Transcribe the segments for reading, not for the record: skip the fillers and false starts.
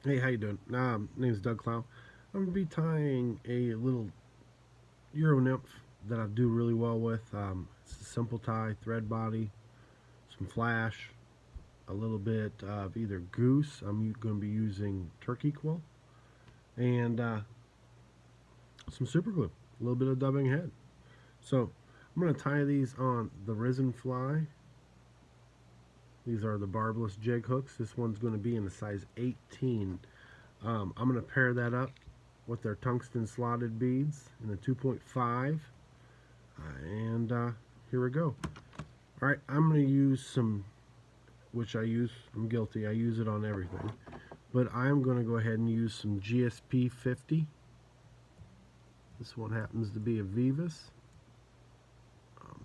Hey, how you doing? Name's Doug Clow. I'm gonna be tying a little Euro nymph that I do really well with. It's a simple tie, thread body, some flash, a little bit of either goose. I'm going to be using turkey quill and some super glue, a little bit of dubbing head. So I'm going to tie these on the risen fly. These are the barbless jig hooks. This one's going to be in the size 18. I'm going to pair that up with their tungsten slotted beads in a 2.5. And here we go. All right, I'm going to use some, which I'm guilty, I use it on everything. But I'm going to go ahead and use some GSP 50. This one happens to be a Vivus.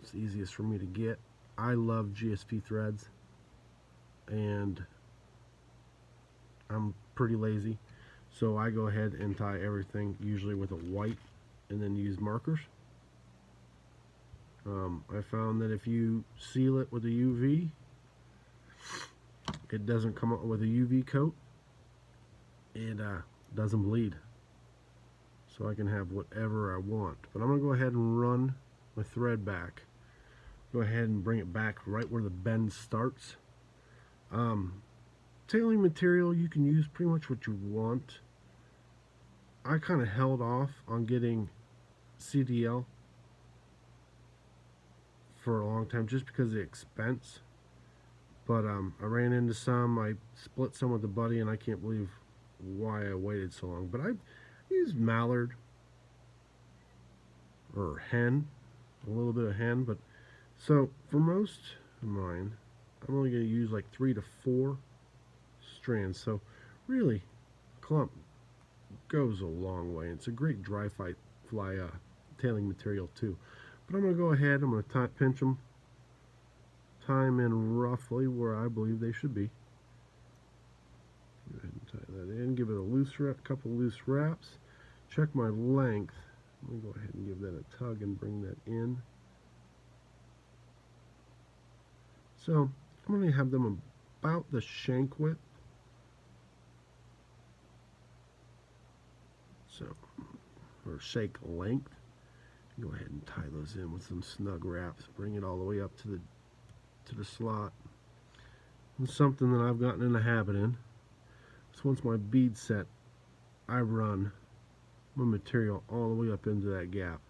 It's the easiest for me to get. I love GSP threads, and I'm pretty lazy. So I go ahead and tie everything usually with a white and then use markers. I found that if you seal it with a UV, it doesn't come up with a UV coat. It doesn't bleed. So I can have whatever I want. But I'm going to go ahead and run my thread back. Go ahead and bring it back right where the bend starts. Tailing material, you can use pretty much what you want. I kind of held off on getting CDL for a long time just because of the expense. But I ran into some. I split some with the buddy, and I can't believe why I waited so long. But I used mallard or hen, a little bit of hen. But so for most of mine, I'm only going to use like 3 to 4 strands. So really, clump goes a long way. It's a great dry fly tailing material too. But I'm going to go ahead. I'm going to pinch them, tie them in roughly where I believe they should be. Go ahead and tie that in. Give it a loose wrap, couple loose wraps. Check my length. Let me go ahead and give that a tug and bring that in. So I'm going to have them about the shank width. So, or shank length. Go ahead and tie those in with some snug wraps. Bring it all the way up to the slot. And something that I've gotten in the habit in. So once my bead set, I run my material all the way up into that gap.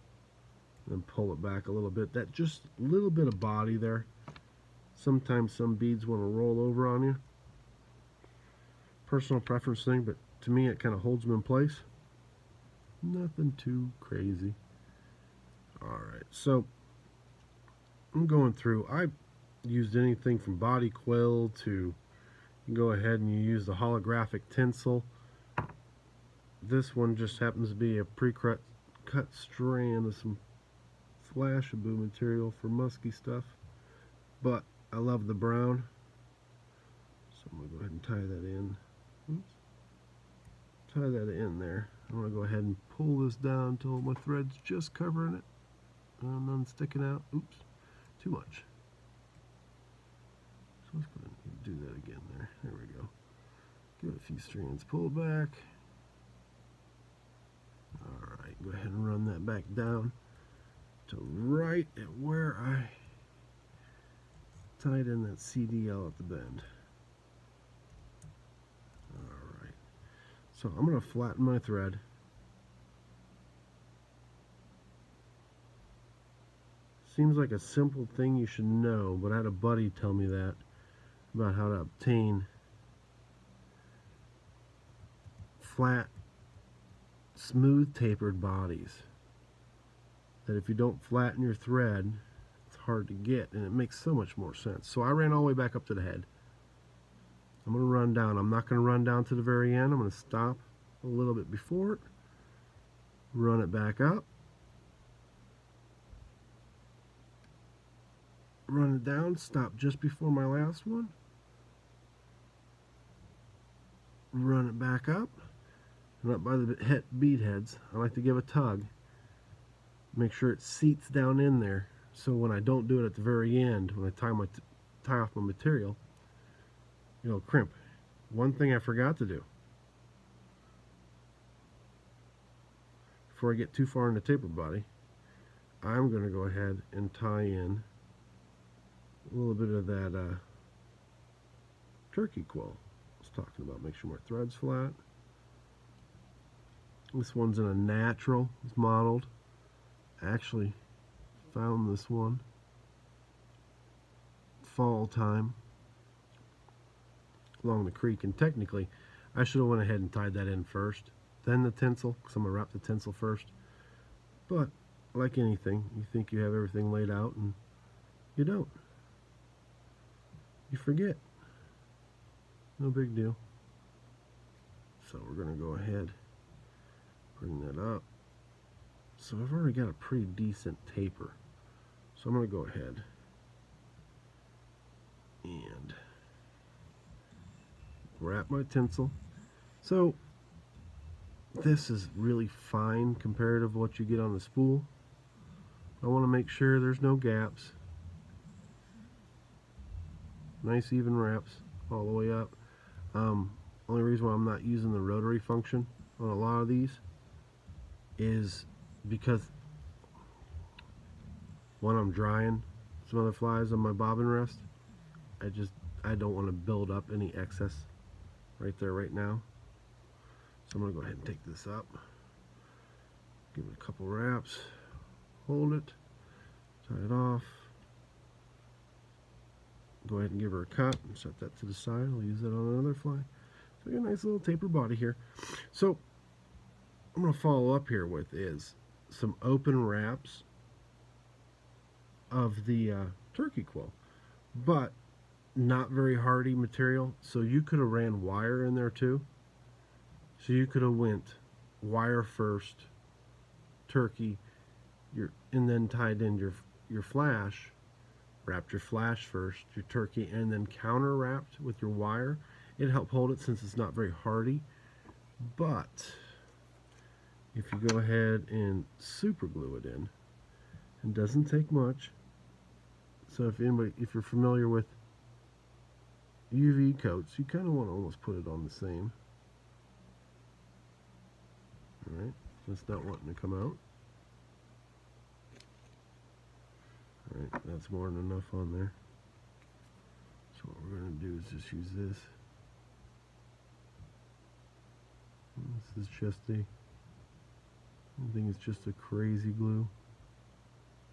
Then pull it back a little bit. That just a little bit of body there. Sometimes some beads want to roll over on you. Personal preference thing, but to me it kind of holds them in place. Nothing too crazy. Alright, so I'm going through. I used anything from body quill to go ahead and you use the holographic tinsel. This one just happens to be a pre-cut strand of some Flashaboo material for musky stuff. But I love the brown. So I'm going to go ahead and tie that in. Oops. Tie that in there. I'm going to go ahead and pull this down until my thread's just covering it. None sticking out. Oops. Too much. So let's go ahead and do that again there. There we go. Give it a few strands. Pull back. Alright, go ahead and run that back down to right at where I tied in that CDL at the bend. Alright, so I'm going to flatten my thread. Seems like a simple thing you should know, but I had a buddy tell me that about how to obtain flat, smooth tapered bodies. That if you don't flatten your thread, it's hard to get, and it makes so much more sense. So I ran all the way back up to the head. I'm going to run down. I'm not going to run down to the very end. I'm going to stop a little bit before it, run it back up, run it down, stop just before my last one, run it back up, and up by the bead heads, I like to give a tug. Make sure it seats down in there, so when I don't do it at the very end, when I tie off my material, it'll crimp. One thing I forgot to do, before I get too far in the taper body, I'm going to go ahead and tie in a little bit of that turkey quill I was talking about. Make sure my thread's flat. This one's in a natural, it's modeled. I actually found this one fall time along the creek, and technically I should have went ahead and tied that in first, then the tinsel, because I'm going to wrap the tinsel first. But like anything, you think you have everything laid out and you don't. You forget. No big deal. So we're going to go ahead, bring that up. So I've already got a pretty decent taper. So I'm going to go ahead and wrap my tinsel. So this is really fine comparative to what you get on the spool. I want to make sure there's no gaps. Nice even wraps all the way up. Only reason why I'm not using the rotary function on a lot of these is because when I'm drying some other flies on my bobbin rest, I don't want to build up any excess right there right now. So I'm going to go ahead and take this up, give it a couple wraps, hold it, tie it off, go ahead and give her a cut and set that to the side. I'll use that on another fly. So I got a nice little taper body here. So I'm going to follow up here with is some open wraps of the turkey quill, but not very hardy material, so you could have ran wire in there too. So you could have went wire first, turkey, and then tied in your flash, wrapped your flash first, your turkey, and then counter wrapped with your wire. It helped hold it since it's not very hardy. But if you go ahead and super glue it in, it doesn't take much. So if you're familiar with UV coats, you kind of want to almost put it on the same. Alright, that's not wanting to come out. Alright, that's more than enough on there. So what we're going to do is just use this. This is just I think it's just a crazy glue.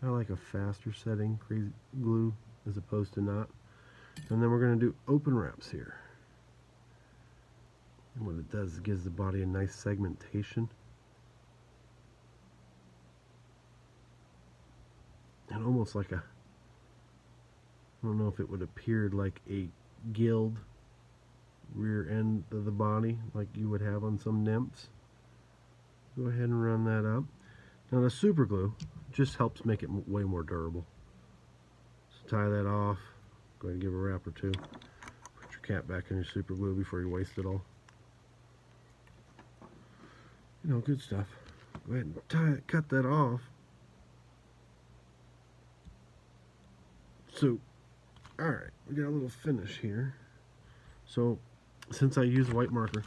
I like a faster setting crazy glue as opposed to not. And then we're going to do open wraps here. And what it does is it gives the body a nice segmentation. And almost like I don't know if it would appear like a gilled rear end of the body like you would have on some nymphs. Go ahead and run that up. Now the super glue just helps make it way more durable. So tie that off. Go ahead and give a wrap or two. Put your cap back in your super glue before you waste it all. You know, good stuff. Go ahead and cut that off. So, alright, we got a little finish here. So, since I use white marker,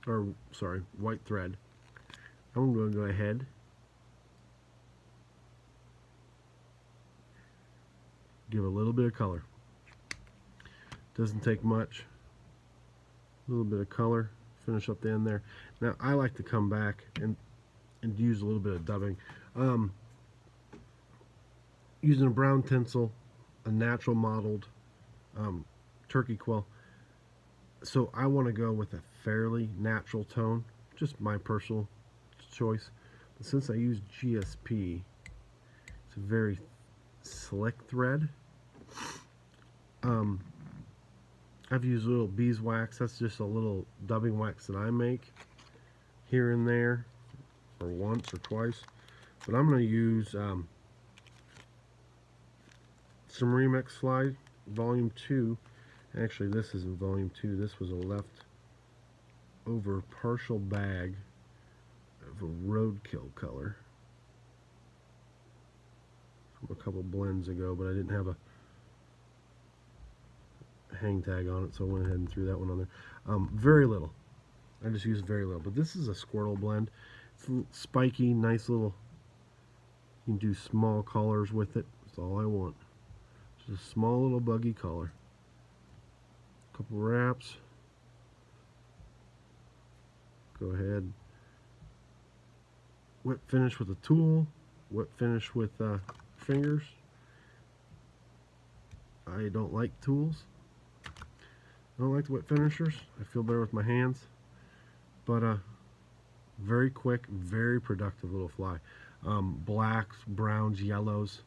or sorry, white thread, I'm going to go ahead give a little bit of color. Doesn't take much. A little bit of color, finish up the end there. Now I like to come back and use a little bit of dubbing. Using a brown tinsel, a natural modeled turkey quill. So I want to go with a fairly natural tone, just my personal choice. But since I use GSP, it's a very slick thread. I've used little beeswax. That's just a little dubbing wax that I make here and there, or once or twice. But I'm going to use some Remix Fly Volume 2. Actually, this isn't Volume 2. This was a leftover partial bag of a roadkill color from a couple blends ago, but I didn't have a hang tag on it, so I went ahead and threw that one on there. Very little. I just used very little. But this is a Squirtle blend. It's spiky, nice little. You can do small colors with it. That's all I want. Just a small little buggy color. Couple wraps. Go ahead. Whip finish with a tool. Whip finish with fingers. I don't like tools. I don't like the whip finishers. I feel better with my hands. But very quick, very productive little fly. Blacks, browns, yellows.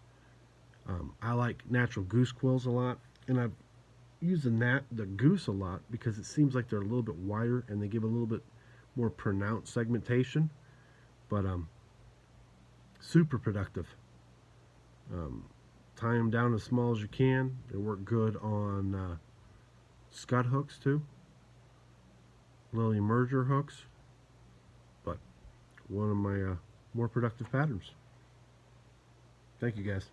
I like natural goose quills a lot, and I've used the goose a lot because it seems like they're a little bit wider and they give a little bit more pronounced segmentation. But super productive. Tie them down as small as you can. They work good on scud hooks too, little emerger hooks. But one of my more productive patterns. Thank you guys.